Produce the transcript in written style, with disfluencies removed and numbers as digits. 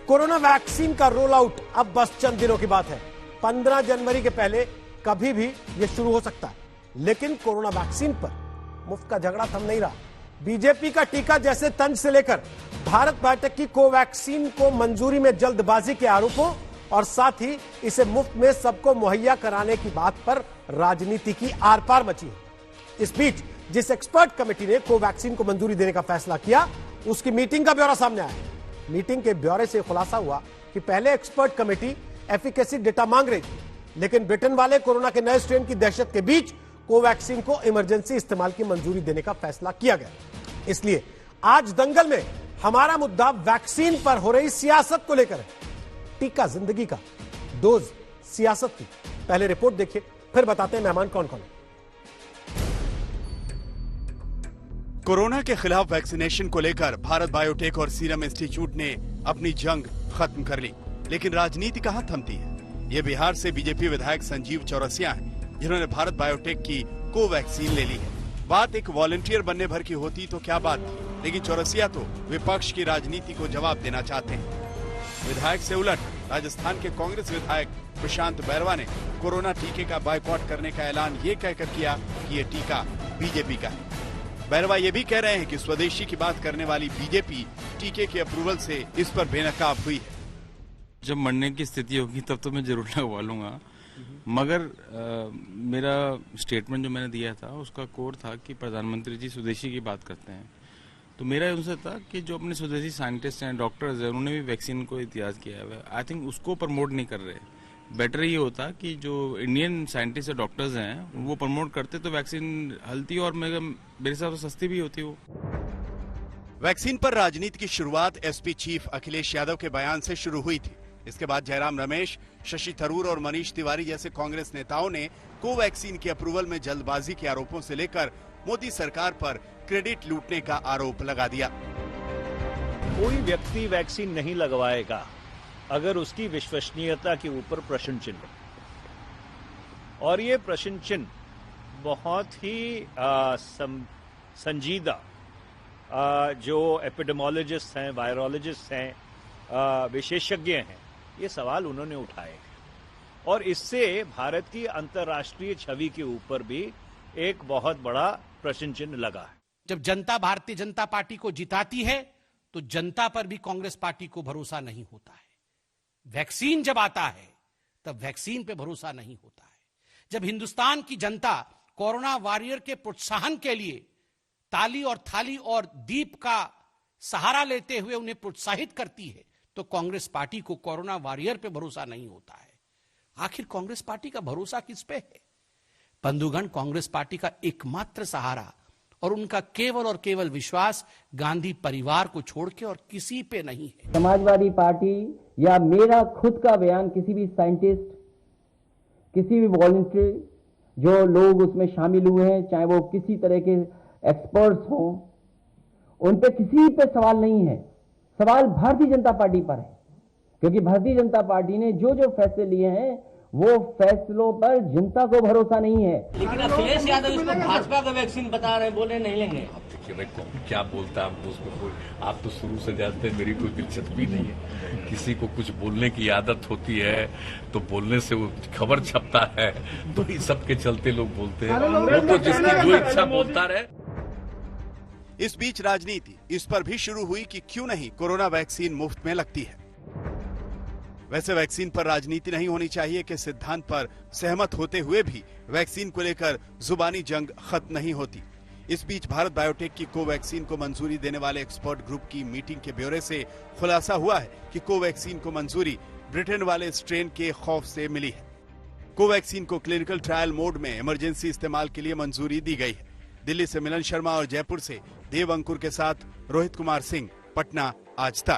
Corona vaccine का roll out अब बस चंद दिनों की बात है। 15 जनवरी के पहले कभी भी यह शुरू हो सकता है, लेकिन कोरोना वैक्सीन पर मुफ्त का झगड़ा थम नहीं रहा। बीजेपी का टीका जैसे तंज से लेकर भारत बायोटेक की कोवैक्सीन को मंजूरी में जल्दबाजी के आरोपों और साथ ही इसे मुफ्त में सबको मुहैया कराने की बात पर राजनीति की आर पार मची है। इस बीच जिस एक्सपर्ट कमेटी ने कोवैक्सीन को मंजूरी देने का फैसला किया, उसकी मीटिंग का ब्यौरा सामने आया। मीटिंग के ब्यौरे से खुलासा हुआ कि पहले एक्सपर्ट कमेटी एफिकेसी डेटा मांग रही थी, लेकिन ब्रिटेन वाले कोरोना के नए स्ट्रेन की दहशत के बीच कोवैक्सीन को इमरजेंसी इस्तेमाल की मंजूरी देने का फैसला किया गया। इसलिए आज दंगल में हमारा मुद्दा वैक्सीन पर हो रही सियासत को लेकर है। टीका जिंदगी का, डोज सियासत की। पहले रिपोर्ट देखिए, फिर बताते हैं मेहमान कौन कौन है। कोरोना के खिलाफ वैक्सीनेशन को लेकर भारत बायोटेक और सीरम इंस्टीट्यूट ने अपनी जंग खत्म कर ली, लेकिन राजनीति कहां थमती है। ये बिहार से बीजेपी विधायक संजीव चौरसिया हैं, जिन्होंने भारत बायोटेक की कोवैक्सीन ले ली है। बात एक वॉलंटियर बनने भर की होती तो क्या बात थी, लेकिन चौरसिया तो विपक्ष की राजनीति को जवाब देना चाहते हैं। विधायक से उलट राजस्थान के कांग्रेस विधायक प्रशांत बैरवा ने कोरोना टीके का बायकॉट करने का ऐलान ये कहकर किया कि ये टीका बीजेपी का है। बैरवा ये भी कह रहे हैं कि स्वदेशी की बात करने वाली बीजेपी टीके के अप्रूवल से इस पर बेनकाब हुई है। जब मरने की स्थिति होगी तब तो मैं जरूर लगवा लूंगा, मगर मेरा स्टेटमेंट जो मैंने दिया था उसका कोर था कि प्रधानमंत्री जी स्वदेशी की बात करते हैं, तो मेरा उनसे था कि जो अपने स्वदेशी साइंटिस्ट हैं, डॉक्टर्स हैं, उन्होंने भी वैक्सीन को इतिहास किया है। आई थिंक उसको प्रमोट नहीं कर रहे। बेटर ये होता कि जो इंडियन साइंटिस्ट और डॉक्टर्स हैं वो प्रमोट करते तो वैक्सीन हल्ती और मेरे हिसाब से सस्ती भी होती। वो वैक्सीन पर राजनीति की शुरुआत एसपी चीफ अखिलेश यादव के बयान से शुरू हुई थी। इसके बाद जयराम रमेश, शशि थरूर और मनीष तिवारी जैसे कांग्रेस नेताओं ने कोवैक्सीन के अप्रूवल में जल्दबाजी के आरोपों से लेकर मोदी सरकार पर क्रेडिट लूटने का आरोप लगा दिया। कोई व्यक्ति वैक्सीन नहीं लगवाएगा अगर उसकी विश्वसनीयता के ऊपर प्रश्न चिन्ह, और ये प्रश्न चिन्ह बहुत ही संजीदा जो एपिडेमोलॉजिस्ट हैं, वायरोलॉजिस्ट हैं, विशेषज्ञ हैं, ये सवाल उन्होंने उठाए और इससे भारत की अंतर्राष्ट्रीय छवि के ऊपर भी एक बहुत बड़ा प्रश्न चिन्ह लगा है। जब जनता भारतीय जनता पार्टी को जिताती है तो जनता पर भी कांग्रेस पार्टी को भरोसा नहीं होता है। वैक्सीन जब आता है तब वैक्सीन पे भरोसा नहीं होता है। जब हिंदुस्तान की जनता कोरोना वॉरियर के प्रोत्साहन के लिए ताली और थाली और दीप का सहारा लेते हुए उन्हें प्रोत्साहित करती है, तो कांग्रेस पार्टी को कोरोना वॉरियर पे भरोसा नहीं होता है। आखिर कांग्रेस पार्टी का भरोसा किस पे है? बंधुगण, कांग्रेस पार्टी का एकमात्र सहारा और उनका केवल और केवल विश्वास गांधी परिवार को छोड़ के और किसी पे नहीं है। समाजवादी पार्टी या मेरा खुद का बयान किसी भी साइंटिस्ट, किसी भी वॉलंटियर जो लोग उसमें शामिल हुए हैं, चाहे वो किसी तरह के एक्सपर्ट्स हों, उन पे किसी पे सवाल नहीं है। सवाल भारतीय जनता पार्टी पर है, क्योंकि भारतीय जनता पार्टी ने जो जो फैसले लिए हैं वो फैसलों पर जनता को भरोसा नहीं है। लेकिन अखिलेश यादव इसको भाजपा का वैक्सीन बता रहे हैं, बोले नहीं लेंगे। अब देखिए भाई कौन क्या बोलता है, आपको उसमें कोई, आप तो शुरू से जानते हैं मेरी कोई दिलचस्पी नहीं है। किसी को कुछ बोलने की आदत होती है तो बोलने से वो खबर छपता है, तो इस सब के चलते लोग बोलते हैं, वो तो जिसकी जो इच्छा बोलता रहे। इस बीच राजनीति इस पर भी शुरू हुई कि क्यों नहीं कोरोना वैक्सीन मुफ्त में लगती है। वैसे वैक्सीन पर राजनीति नहीं होनी चाहिए के सिद्धांत पर सहमत होते हुए भी वैक्सीन को लेकर जुबानी जंग खत्म नहीं होती। इस बीच भारत बायोटेक की कोवैक्सीन को मंजूरी देने वाले एक्सपर्ट ग्रुप की मीटिंग के ब्यौरे से खुलासा हुआ है कि कोवैक्सीन को मंजूरी ब्रिटेन वाले स्ट्रेन के खौफ से मिली है। कोवैक्सीन को क्लिनिकल ट्रायल मोड में इमरजेंसी इस्तेमाल के लिए मंजूरी दी गई है। दिल्ली से मिलन शर्मा और जयपुर से देव अंकुर के साथ रोहित कुमार सिंह, पटना, आज तक।